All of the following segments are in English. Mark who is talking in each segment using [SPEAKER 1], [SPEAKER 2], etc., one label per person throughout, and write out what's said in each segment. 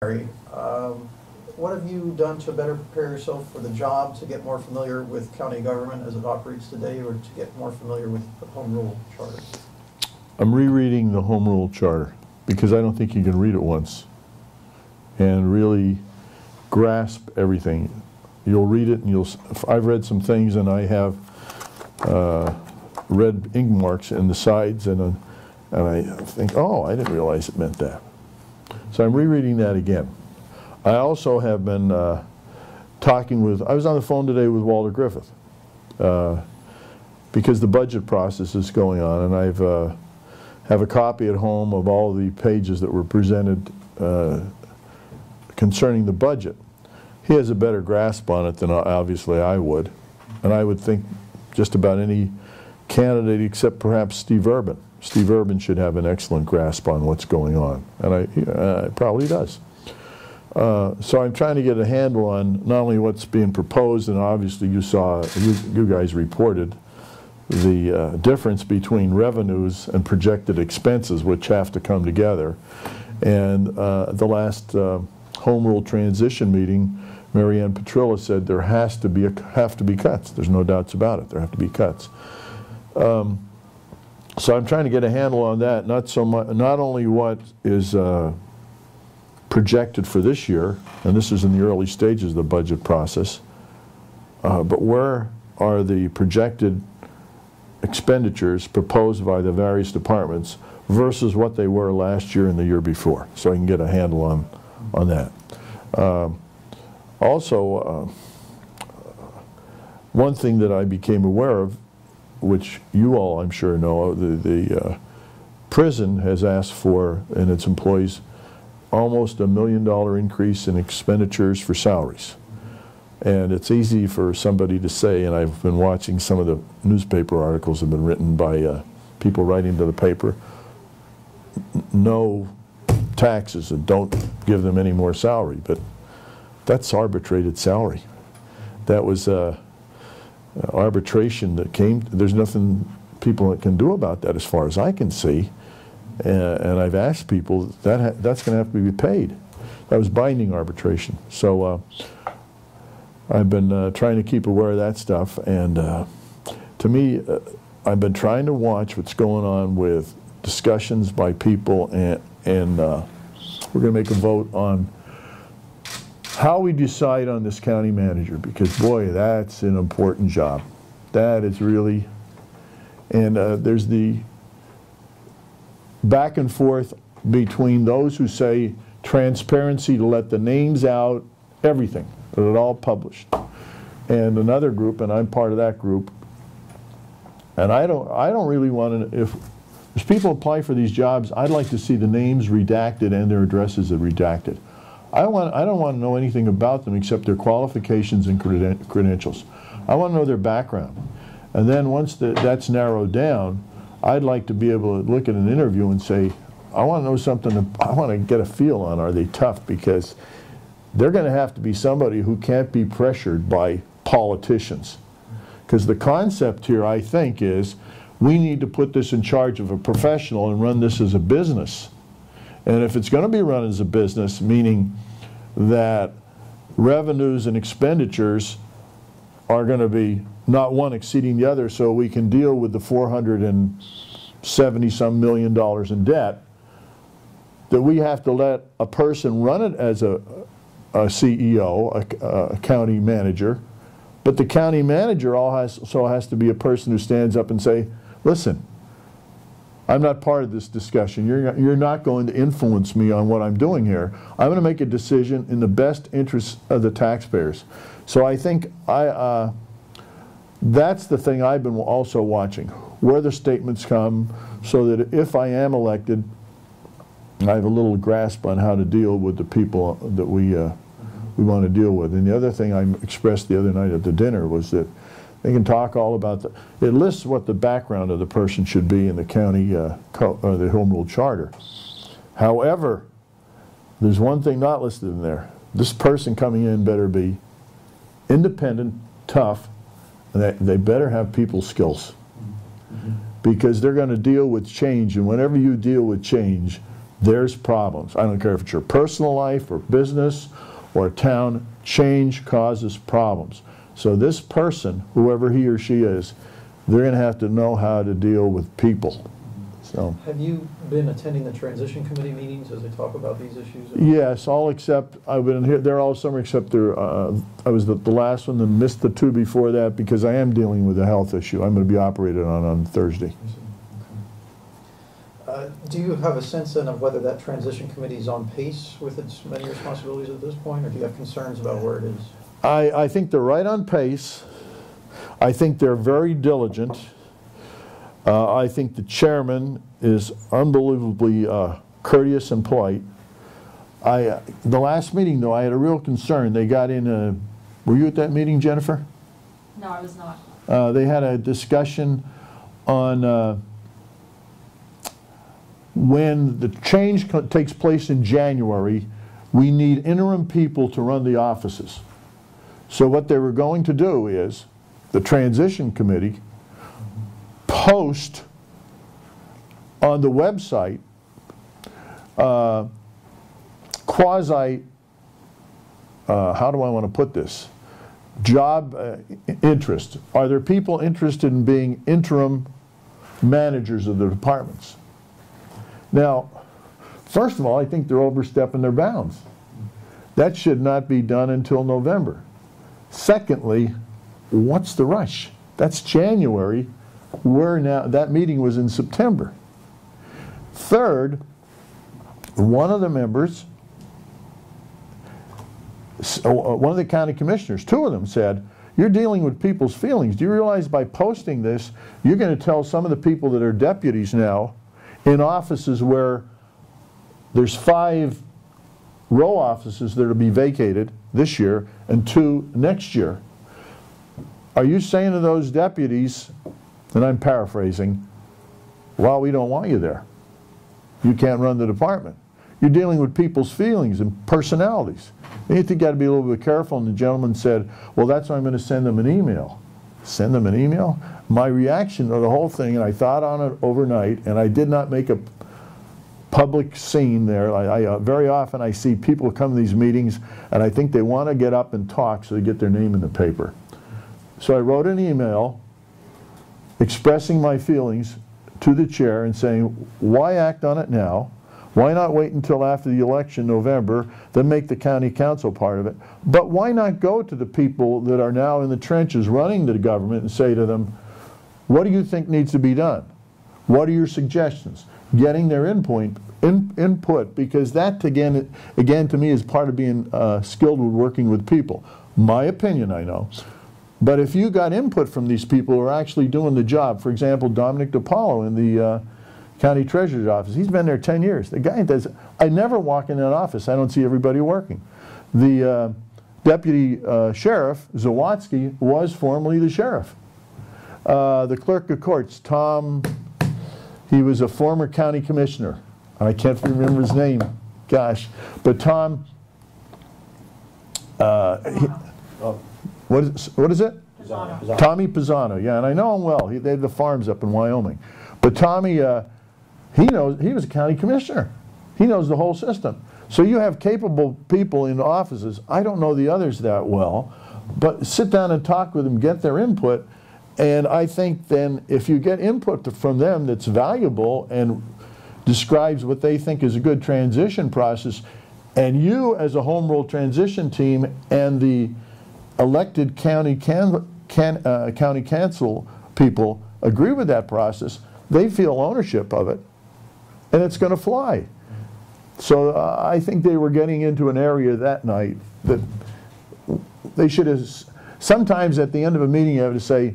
[SPEAKER 1] Mary, what have you done to better prepare yourself for the job, to get more familiar with county government as it operates today, or to get more familiar with the Home Rule Charter?
[SPEAKER 2] I'm rereading the Home Rule Charter because I don't think you can read it once and really grasp everything. You'll read it and I've read some things and I have red ink marks in the sides and I think, oh, I didn't realize it meant that. So I'm rereading that again. I also have been talking with, I was on the phone today with Walter Griffith because the budget process is going on, and I've have a copy at home of all the pages that were presented concerning the budget. He has a better grasp on it than obviously I would, and I would think just about any candidate except perhaps Steve Urban. Steve Urban should have an excellent grasp on what's going on, and he probably does. So I'm trying to get a handle on not only what's being proposed, and obviously you saw, you guys reported the difference between revenues and projected expenses, which have to come together. And the last Home Rule transition meeting, Mary Ann Petrilla said there have to be cuts. There's no doubts about it. There have to be cuts. So I'm trying to get a handle on that. Not only what is projected for this year, and this is in the early stages of the budget process, but where are the projected expenditures proposed by the various departments versus what they were last year and the year before, so I can get a handle on that. Also, one thing that I became aware of, which you all I'm sure know, the prison has asked for, and its employees, almost $1 million increase in expenditures for salaries. And it's easy for somebody to say, and I've been watching some of the newspaper articles that have been written by people writing to the paper, no taxes and don't give them any more salary. But that's arbitrated salary. That was arbitration that came. There's nothing people that can do about that as far as I can see. And I've asked people, that's going to have to be paid. That was binding arbitration. So I've been trying to keep aware of that stuff. And to me, I've been trying to watch what's going on with discussions by people, and we're going to make a vote on how we decide on this county manager, because boy, that's an important job. That is really, and there's the back and forth between those who say transparency, to let the names out, everything, that it all published, and another group, and I'm part of that group, and I don't really want to, if people apply for these jobs, I'd like to see the names redacted and their addresses redacted. I don't want to know anything about them except their qualifications and credentials. I want to know their background. And then once that's narrowed down, I'd like to be able to look at an interview and say, I want to know something, I want to get a feel on, are they tough? Because they're going to have to be somebody who can't be pressured by politicians. Because the concept here, I think, is we need to put this in charge of a professional and run this as a business. And if it's going to be run as a business, meaning that revenues and expenditures are going to be not one exceeding the other, so we can deal with the $470-some million in debt, that we have to let a person run it as a CEO, a county manager, but the county manager also has to be a person who stands up and say, listen, I'm not part of this discussion. You're not going to influence me on what I'm doing here. I'm going to make a decision in the best interest of the taxpayers. So I think that's the thing I've been also watching, where the statements come, so that if I am elected, I have a little grasp on how to deal with the people that we want to deal with. And the other thing I expressed the other night at the dinner was that they can talk all about it lists what the background of the person should be in the county, the Home Rule Charter. However, there's one thing not listed in there. This person coming in better be independent, tough, and they better have people skills. Because they're going to deal with change, and whenever you deal with change, there's problems. I don't care if it's your personal life or business or town, change causes problems. So this person, whoever he or she is, they're going to have to know how to deal with people. So,
[SPEAKER 1] have you been attending the transition committee meetings as they talk about these issues?
[SPEAKER 2] yes, all except, I've been here there all summer except there, I was the last one and missed the two before that because I am dealing with a health issue I'm going to be operated on Thursday.
[SPEAKER 1] Do you have a sense then of whether that transition committee is on pace with its many responsibilities at this point, or do you have concerns about where it is?
[SPEAKER 2] I think they're right on pace. I think they're very diligent. I think the chairman is unbelievably courteous and polite. The last meeting, though, I had a real concern. They got in were you at that meeting, Jennifer?
[SPEAKER 3] No, I was not.
[SPEAKER 2] They had a discussion on when the change takes place in January, we need interim people to run the offices. So what they were going to do is, the transition committee post on the website quasi, how do I want to put this, job interest. Are there people interested in being interim managers of the departments? Now, first of all, I think they're overstepping their bounds. That should not be done until November. Secondly, what's the rush? That's January. We're now, that meeting was in September. Third, one of the members, one of the county commissioners, two of them said, you're dealing with people's feelings. Do you realize by posting this, you're going to tell some of the people that are deputies now in offices where there's 5 row offices that will be vacated this year and 2 next year. Are you saying to those deputies, and I'm paraphrasing, well, we don't want you there. You can't run the department. You're dealing with people's feelings and personalities. You think you got to be a little bit careful. And the gentleman said, well, that's why I'm going to send them an email. Send them an email? My reaction to the whole thing, and I thought on it overnight, and I did not make a public scene there. Very often I see people come to these meetings, and I think they want to get up and talk so they get their name in the paper. So I wrote an email expressing my feelings to the chair and saying, why act on it now? Why not wait until after the election, November, then make the county council part of it? But why not go to the people that are now in the trenches running the government and say to them, what do you think needs to be done? What are your suggestions? Getting their input, because that, again, to me is part of being skilled with working with people. My opinion, I know. But if you got input from these people who are actually doing the job, for example, Dominic DiPaolo in the county treasurer's office, he's been there 10 years. The guy does, I never walk in that office, I don't see everybody working. The deputy sheriff, Zawadzki, was formerly the sheriff. The clerk of courts, Tom, he was a former county commissioner. I can't remember his name, gosh. But Tom, what is it?
[SPEAKER 3] Pisano.
[SPEAKER 2] Tommy Pisano, yeah, and I know him well. They have the farms up in Wyoming. But Tommy, he knows, he was a county commissioner. He knows the whole system. So you have capable people in offices. I don't know the others that well, but sit down and talk with them, get their input, and I think then if you get input from them that's valuable and describes what they think is a good transition process, and you as a home rule transition team and the elected county council people agree with that process, they feel ownership of it, and it's going to fly. So I think they were getting into an area that night that they should have, sometimes at the end of a meeting you have to say,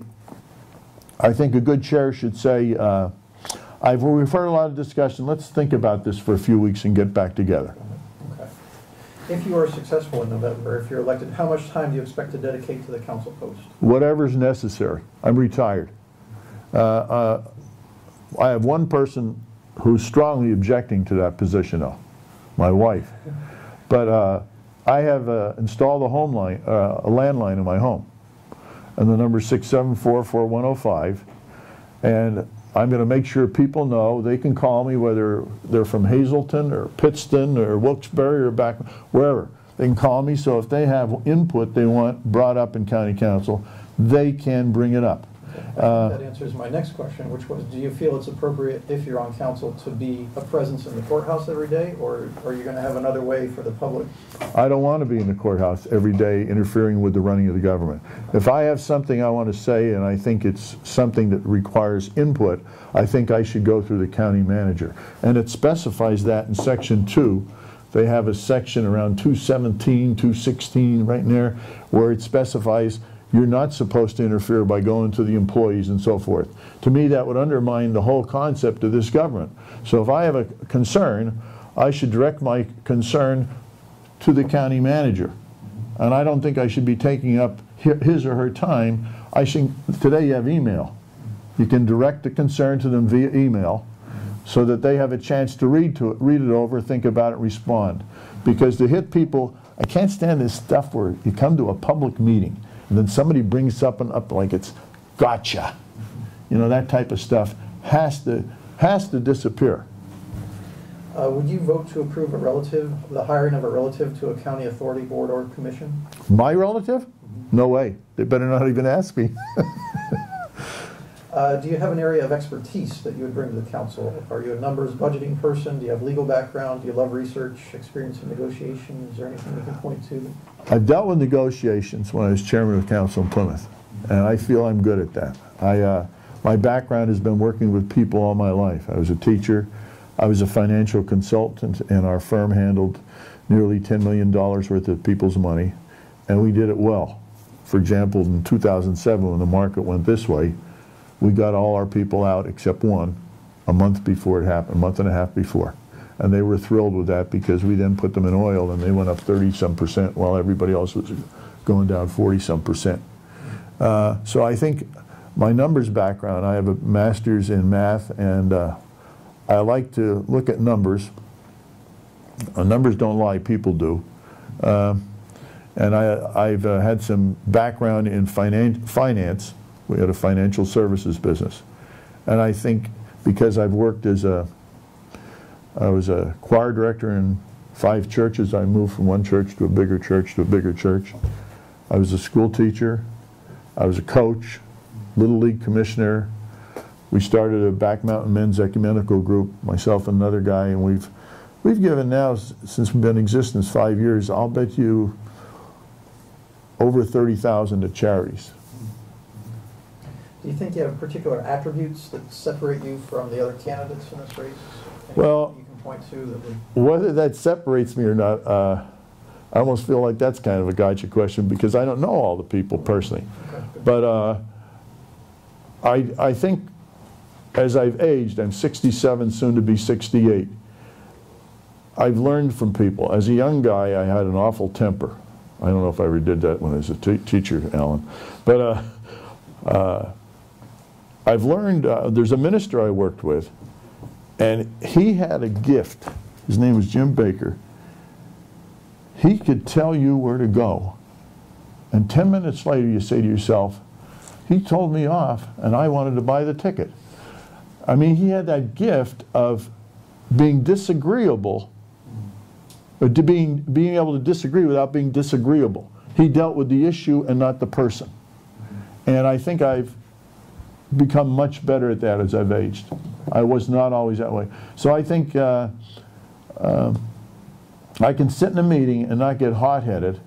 [SPEAKER 2] I think a good chair should say, we've heard a lot of discussion, let's think about this for a few weeks and get back together.
[SPEAKER 1] Okay. If you are successful in November, if you're elected, how much time do you expect to dedicate to the council post?
[SPEAKER 2] Whatever's necessary. I'm retired. I have one person who's strongly objecting to that position, though, my wife. But I have installed a home line, a landline in my home, and the number is 674-4105. And I'm going to make sure people know they can call me, whether they're from Hazleton or Pittston or Wilkes-Barre or back wherever. They can call me, so if they have input they want brought up in county council, they can bring it up.
[SPEAKER 1] That answers my next question, which was, do you feel it's appropriate, if you're on council, to be a presence in the courthouse every day, or are you going to have another way for the public?
[SPEAKER 2] I don't want to be in the courthouse every day interfering with the running of the government. If I have something I want to say and I think it's something that requires input, I think I should go through the county manager. And it specifies that in section 2. They have a section around 217, 216 right in there where it specifies you're not supposed to interfere by going to the employees and so forth. To me, that would undermine the whole concept of this government. So if I have a concern, I should direct my concern to the county manager. And I don't think I should be taking up his or her time. Today you have email. You can direct the concern to them via email so that they have a chance to read it over, think about it, respond. Because to hit people, I can't stand this stuff where you come to a public meeting and then somebody brings something up like it's gotcha. You know, that type of stuff has to disappear.
[SPEAKER 1] Would you vote to approve the hiring of a relative to a county authority, board, or commission?
[SPEAKER 2] My relative? No way. They better not even ask me.
[SPEAKER 1] Do you have an area of expertise that you would bring to the council? Are you a numbers budgeting person? Do you have legal background? Do you love research, experience in negotiations? Is there anything you can point to?
[SPEAKER 2] I've dealt with negotiations when I was chairman of council in Plymouth, and I feel I'm good at that. My background has been working with people all my life. I was a teacher. I was a financial consultant, and our firm handled nearly $10 million worth of people's money, and we did it well. For example, in 2007, when the market went this way, we got all our people out except one a month before it happened, a month and a half before. And they were thrilled with that because we then put them in oil and they went up 30-some% while everybody else was going down 40-some%. So I think my numbers background, I have a master's in math, and I like to look at numbers. Numbers don't lie, people do. And I've had some background in finance. We had a financial services business. And I think because I've worked I was a choir director in 5 churches. I moved from one church to a bigger church to a bigger church. I was a school teacher. I was a coach, Little League commissioner. We started a Back Mountain Men's Ecumenical Group, myself and another guy, and we've given now, since we've been in existence 5 years, I'll bet you over 30,000 to charities.
[SPEAKER 1] Do you think you have particular attributes that separate you from the other candidates in this race?
[SPEAKER 2] Well,
[SPEAKER 1] you can point to that would... Whether
[SPEAKER 2] that separates me or not, I almost feel like that's kind of a gotcha question because I don't know all the people personally. Okay. But I think as I've aged, I'm 67, soon to be 68, I've learned from people. As a young guy, I had an awful temper. I don't know if I ever did that when I was a teacher, Alan. But I've learned, there's a minister I worked with, and he had a gift. His name was Jim Baker. He could tell you where to go. And 10 minutes later, you say to yourself, he told me off, and I wanted to buy the ticket. I mean, he had that gift of being disagreeable, or being able to disagree without being disagreeable. He dealt with the issue and not the person. And I think I've become much better at that as I've aged. I was not always that way. So I think I can sit in a meeting and not get hot-headed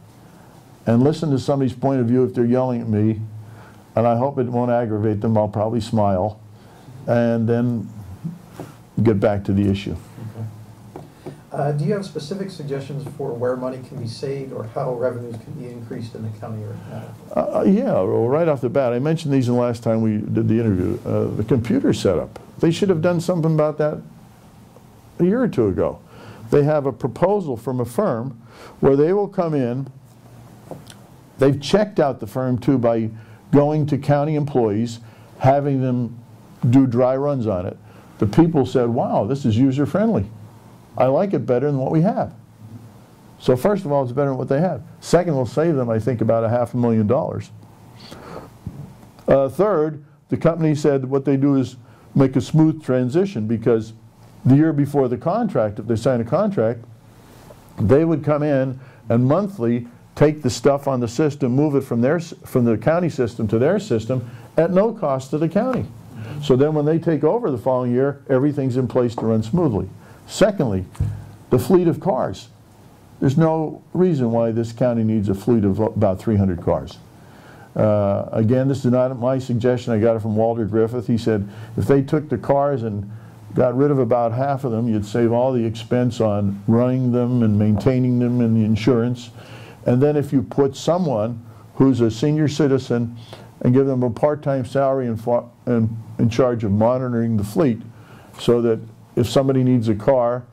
[SPEAKER 2] and listen to somebody's point of view if they're yelling at me, and I hope it won't aggravate them. I'll probably smile and then get back to the issue.
[SPEAKER 1] Okay. Do you have specific suggestions for where money can be saved or how revenues can be increased in the county right now?
[SPEAKER 2] Yeah, well, right off the bat, I mentioned these the last time we did the interview. The computer setup. They should have done something about that a year or two ago. They have a proposal from a firm where they will come in. They've checked out the firm too by going to county employees, having them do dry runs on it. The people said, wow, this is user-friendly. I like it better than what we have. So first of all, it's better than what they have. Second, we'll save them, I think, about $500,000. Third, the company said what they do is make a smooth transition, because the year before the contract, if they sign a contract, they would come in and monthly take the stuff on the system, move it from the county system to their system at no cost to the county. So then when they take over the following year, everything's in place to run smoothly. Secondly, the fleet of cars. There's no reason why this county needs a fleet of about 300 cars. Again, this is not my suggestion. I got it from Walter Griffith. He said if they took the cars and got rid of about half of them, you'd save all the expense on running them and maintaining them and the insurance. And then if you put someone who's a senior citizen and give them a part-time salary and in charge of monitoring the fleet, so that if somebody needs a car,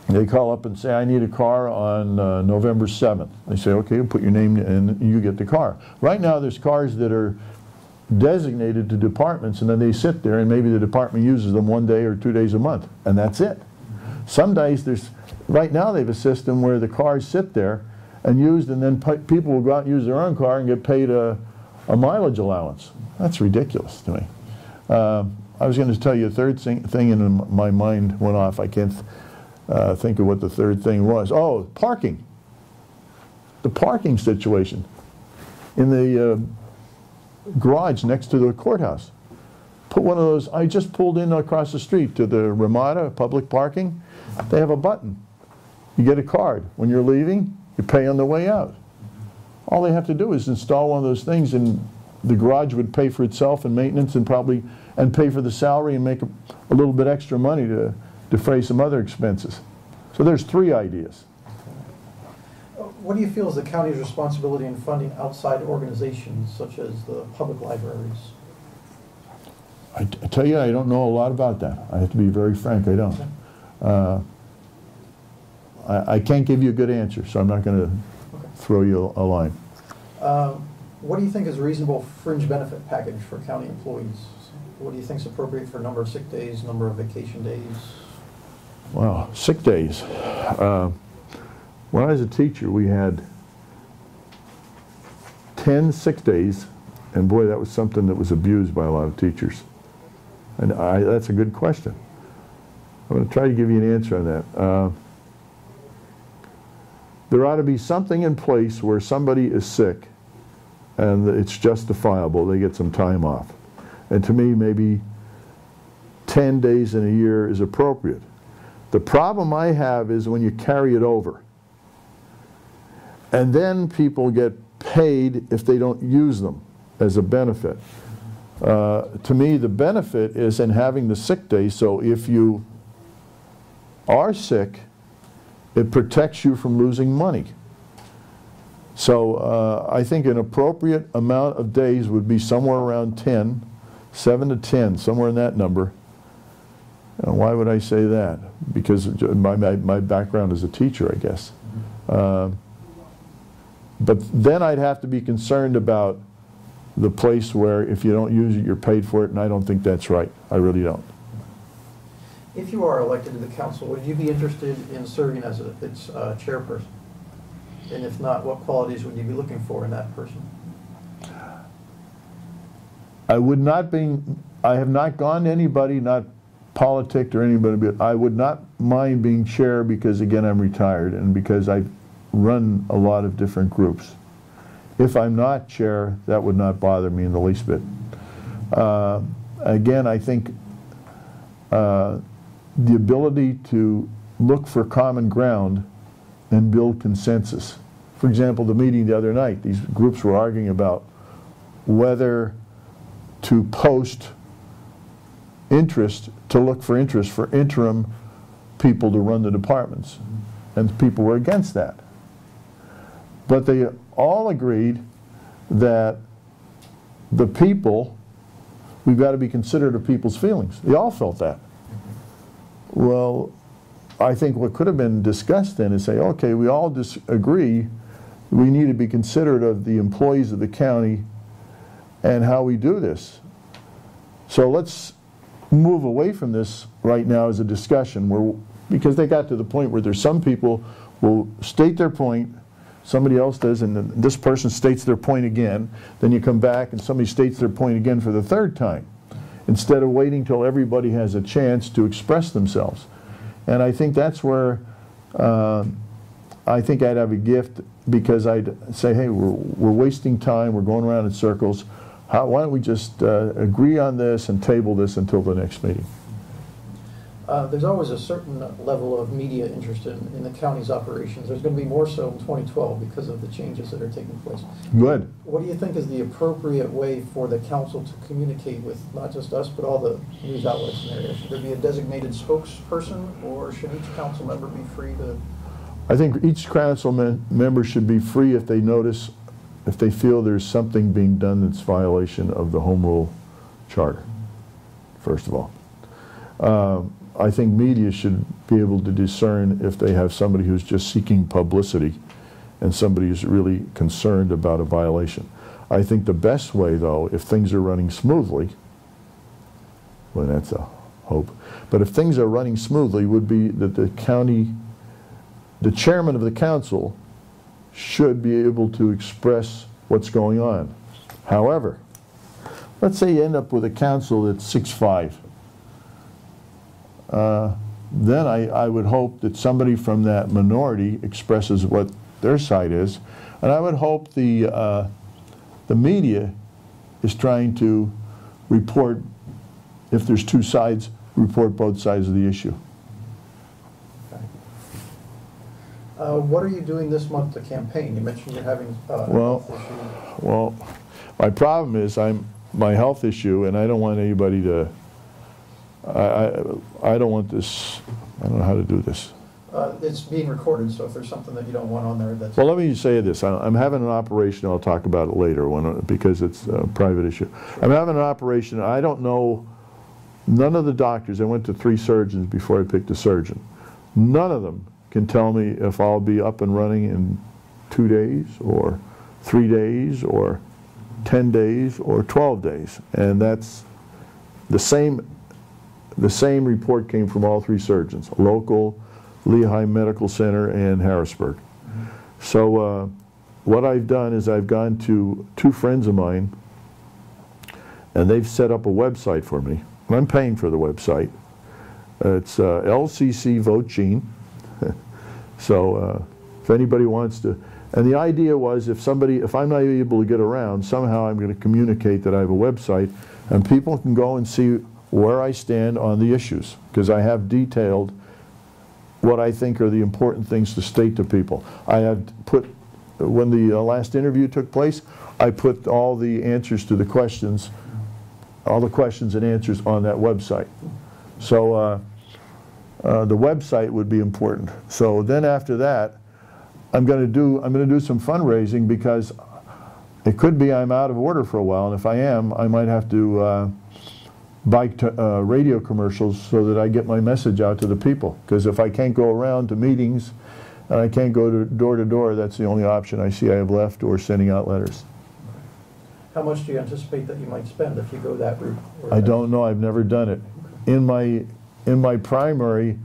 [SPEAKER 2] they call up and say, I need a car on November 7th. They say, okay, put your name in and you get the car. Right now there's cars that are designated to departments, and then they sit there and maybe the department uses them 1 day or 2 days a month, and that's it. Some days right now they have a system where the cars sit there and used, and then people will go out and use their own car and get paid a mileage allowance. That's ridiculous to me. I was going to tell you a third thing and my mind went off. I can't think of what the third thing was. Oh, parking. The parking situation in the garage next to the courthouse. Put one of those. I just pulled in across the street to the Ramada public parking. They have a button. You get a card. When you're leaving, you pay on the way out. All they have to do is install one of those things, and the garage would pay for itself and maintenance, and probably pay for the salary and make a little bit extra money to defray some other expenses. So there's 3 ideas.
[SPEAKER 1] What do you feel is the county's responsibility in funding outside organizations such as the public libraries?
[SPEAKER 2] I tell you, I don't know a lot about that. I have to be very frank, I don't. I can't give you a good answer, so I'm not going to throw you a line.
[SPEAKER 1] What do you think is a reasonable fringe benefit package for county employees? What do you think is appropriate for number of sick days, number of vacation days?
[SPEAKER 2] Wow, sick days. When I was a teacher, we had 10 sick days, and boy, that was something that was abused by a lot of teachers. And that's a good question. I'm going to try to give you an answer on that. There ought to be something in place where somebody is sick and it's justifiable, they get some time off. And to me, maybe 10 days in a year is appropriate. The problem I have is when you carry it over. And then people get paid if they don't use them as a benefit. To me, the benefit is in having the sick day, so if you are sick, it protects you from losing money. So I think an appropriate amount of days would be somewhere around 10, 7 to 10, somewhere in that number. And why would I say that? Because my background as a teacher, I guess. But then I'd have to be concerned about the place where if you don't use it, you're paid for it, and I don't think that's right. I really don't.
[SPEAKER 1] If you are elected to the council, would you be interested in serving as its chairperson? And if not, what qualities would you be looking for in that person?
[SPEAKER 2] I would not be, I have not gone to anybody, not politicked or anybody, but I would not mind being chair because, again, I'm retired and because I've run a lot of different groups. If I'm not chair, that would not bother me in the least bit. Again, I think the ability to look for common ground and build consensus. For example, the meeting the other night, these groups were arguing about whether to post interest, to look for interest for interim people to run the departments. And people were against that. But they all agreed that the people, we've got to be considerate of people's feelings. They all felt that. Well, I think what could have been discussed then is say, okay, we all disagree. We need to be considerate of the employees of the county and how we do this. So let's move away from this right now as a discussion, where, because they got to the point where there's some people will state their point, somebody else does, and then this person states their point again, then you come back and somebody states their point again for the third time. instead of waiting till everybody has a chance to express themselves. And I think that's where I think I'd have a gift, because I'd say, hey, we're wasting time, we're going around in circles. Why don't we just agree on this and table this until the next meeting?
[SPEAKER 1] There's always a certain level of media interest in the county's operations. There's going to be more so in 2012 because of the changes that are taking place.
[SPEAKER 2] Good.
[SPEAKER 1] What do you think is the appropriate way for the council to communicate with not just us, but all the news outlets in the area? Should there be a designated spokesperson, or should each council member be free to?
[SPEAKER 2] I think each council member should be free if they notice, if they feel there's something being done that's violation of the Home Rule Charter, first of all. I think media should be able to discern if they have somebody who's just seeking publicity and somebody who's really concerned about a violation. I think the best way, though, if things are running smoothly, well, that's a hope, but if things are running smoothly, would be that the chairman of the council should be able to express what's going on. However, let's say you end up with a council that's 6'5". Then I would hope that somebody from that minority expresses what their side is, and I would hope the media is trying to report, if there's two sides, report both sides of the issue.
[SPEAKER 1] Okay. What are you doing this month to campaign? You mentioned you're having
[SPEAKER 2] well, my problem is my health issue, and I don't want anybody to. I don't want this. I don't know how to do this.
[SPEAKER 1] It's being recorded, so if there's something that you don't want on there, that's...
[SPEAKER 2] Well, let me say this. I'm having an operation. I'll talk about it later because it's a private issue. Sure. I'm having an operation. I don't know, none of the doctors, I went to 3 surgeons before I picked a surgeon. None of them can tell me if I'll be up and running in 2 days or 3 days or 10 days or 12 days. And that's the same report came from all 3 surgeons, local, Lehigh Medical Center, and Harrisburg. So what I've done is I've gone to 2 friends of mine, and they've set up a website for me. I'm paying for the website. It's LCC Vote Gene. So if anybody wants to, and the idea was if I'm not able to get around, somehow I'm going to communicate that I have a website, and people can go and see where I stand on the issues, because I have detailed what I think are the important things to state to people. I have put, when the last interview took place, I put all the answers to the questions, all the questions and answers on that website. So the website would be important. So then after that, I'm going to do some fundraising, because it could be I'm out of order for a while, and if I am, I might have to buy radio commercials so that I get my message out to the people. Because if I can't go around to meetings and I can't go to door, that's the only option I see I have left, or sending out letters.
[SPEAKER 1] How much do you anticipate that you might spend if you go that route?
[SPEAKER 2] I don't know. I've never done it. In my primary,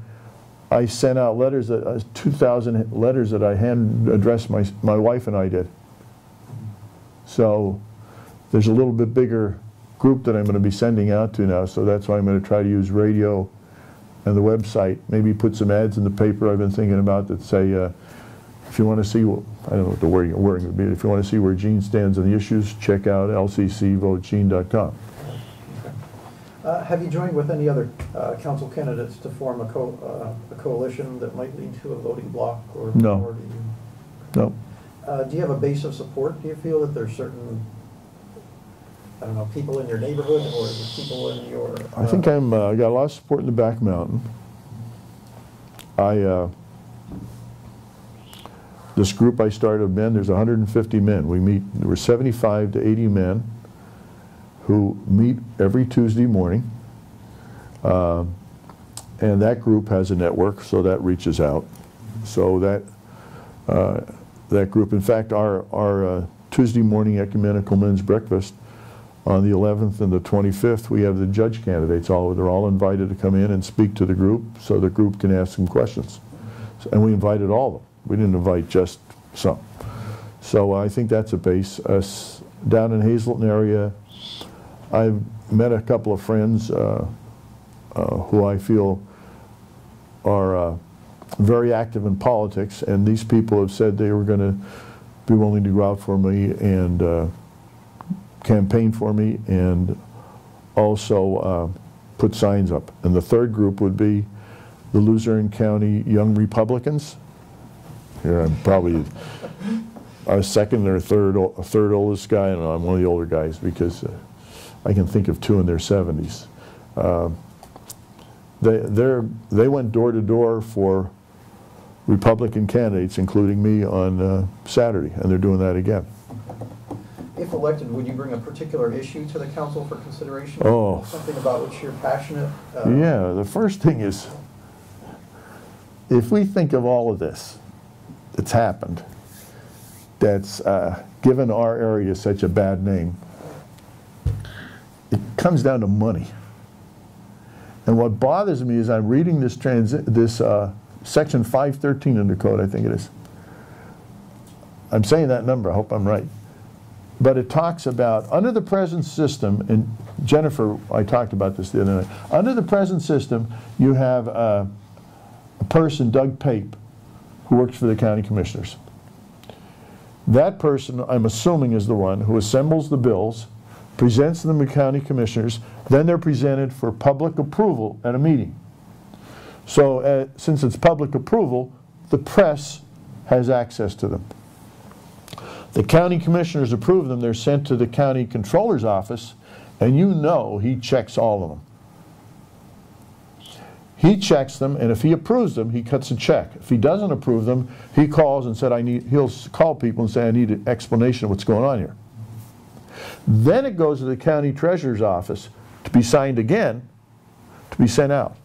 [SPEAKER 2] I sent out letters, 2,000 letters that I hand addressed my wife and I did. So there's a little bit bigger group that I'm going to be sending out to now, so that's why I'm going to try to use radio and the website. Maybe put some ads in the paper I've been thinking about that say, if you want to see, I don't know what the wording would be, if you want to see where Gene stands on the issues, check out lccvotegene.com.
[SPEAKER 1] Have you joined with any other council candidates to form a coalition that might lead to a voting bloc? Or
[SPEAKER 2] No.
[SPEAKER 1] Or
[SPEAKER 2] No.
[SPEAKER 1] do you have a base of support? Do you feel that there's certain, I don't know, people in your neighborhood, or is it people in your...
[SPEAKER 2] I think I got a lot of support in the back mountain. This group I started of men, there's 150 men. There were 75 to 80 men who meet every Tuesday morning. And that group has a network, so that reaches out. So that group, in fact, our Tuesday morning ecumenical men's breakfast on the 11th and the 25th, we have the judge candidates. They're all invited to come in and speak to the group, so the group can ask some questions. And we invited all of them. We didn't invite just some. So I think that's a base. Down in Hazleton area, I've met a couple of friends who I feel are very active in politics, and these people have said they were going to be willing to go out for me and campaign for me and also put signs up. And the third group would be the Luzerne County Young Republicans. Here I'm probably a second or third oldest guy, and I'm one of the older guys because I can think of two in their 70s. They went door to door for Republican candidates, including me, on Saturday, and they're doing that again.
[SPEAKER 1] If elected, would you bring a particular issue to the council for consideration?
[SPEAKER 2] Oh.
[SPEAKER 1] Something about which you're passionate?
[SPEAKER 2] Yeah, the first thing is, if we think of all of this that's happened, that's given our area such a bad name, it comes down to money. And what bothers me is I'm reading this section 513 in the code, I think it is. I'm saying that number, I hope I'm right. But it talks about, under the present system, and Jennifer, I talked about this the other night, under the present system, you have a person, Doug Pape, who works for the county commissioners. That person, I'm assuming, is the one who assembles the bills, presents them to the county commissioners, then they're presented for public approval at a meeting. So since it's public approval, the press has access to them. The county commissioners approve them, they're sent to the county controller's office, and you know he checks all of them. He checks them, and if he approves them, he cuts a check. If he doesn't approve them, he calls and said, he'll call people and say, I need an explanation of what's going on here. Then it goes to the county treasurer's office to be signed again, to be sent out.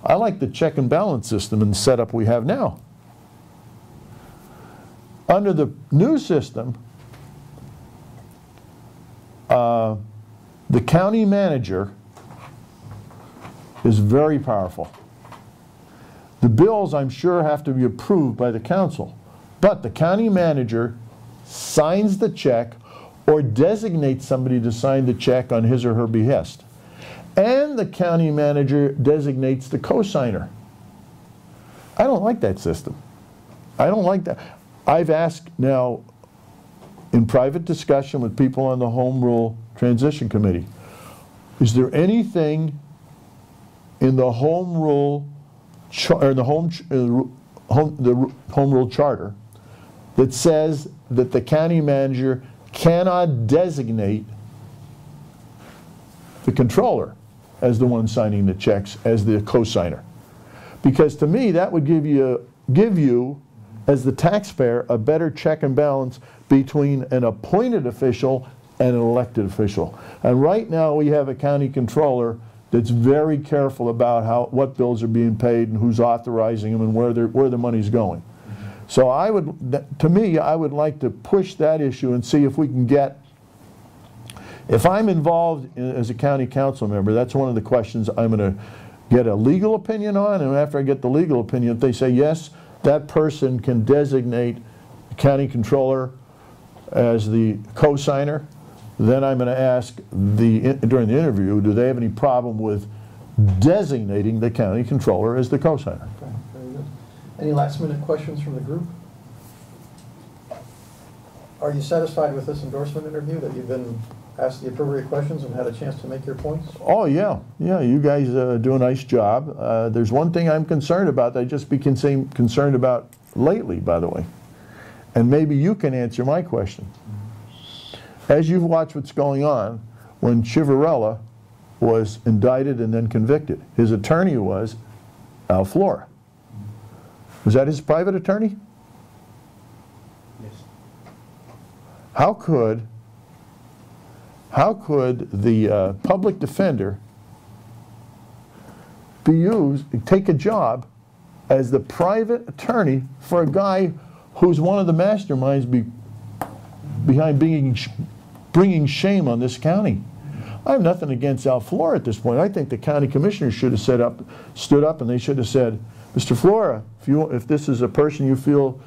[SPEAKER 2] I like the check and balance system and the setup we have now. Under the new system, the county manager is very powerful. The bills, I'm sure, have to be approved by the council, but the county manager signs the check or designates somebody to sign the check on his or her behest. And the county manager designates the co-signer. I don't like that system. I don't like that. I've asked now in private discussion with people on the Home Rule Transition Committee, is there anything in the Home Rule or the Home Rule Charter that says that the county manager cannot designate the controller as the one signing the checks, as the co-signer? Because to me, that would give you, as the taxpayer, a better check and balance between an appointed official and an elected official. And right now we have a county controller that's very careful about what bills are being paid and who's authorizing them and where the money's going. So I would like to push that issue and see if we can get, if I'm involved as a county council member, that's one of the questions I'm going to get a legal opinion on, and after I get the legal opinion, if they say yes, that person can designate the county controller as the co-signer, then I'm going to ask during the interview, do they have any problem with designating the county controller as the co-signer?
[SPEAKER 1] Okay, very good. Any last minute questions from the group? Are you satisfied with this endorsement interview, that you've been asked the appropriate questions and had a chance to make your points?
[SPEAKER 2] Oh yeah, you guys do a nice job. There's one thing I'm concerned about that I just became concerned about lately, by the way, and maybe you can answer my question. As you've watched what's going on, when Chivarella was indicted and then convicted, his attorney was Al Flora. Was that his private attorney?
[SPEAKER 4] Yes.
[SPEAKER 2] How could the public defender take a job as the private attorney for a guy who's one of the masterminds behind bringing shame on this county? I have nothing against Al Flora at this point. I think the county commissioners should have stood up and they should have said, Mr. Flora, if this is a person you feel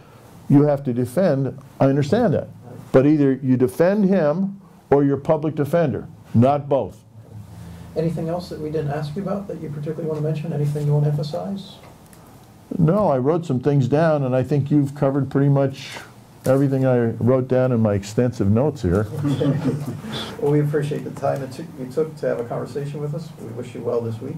[SPEAKER 2] you have to defend, I understand that. But either you defend him or your public defender. Not both.
[SPEAKER 1] Anything else that we didn't ask you about that you particularly want to mention? Anything you want to emphasize?
[SPEAKER 2] No, I wrote some things down, and I think you've covered pretty much everything I wrote down in my extensive notes here.
[SPEAKER 1] Well, we appreciate the time you took to have a conversation with us. We wish you well this week.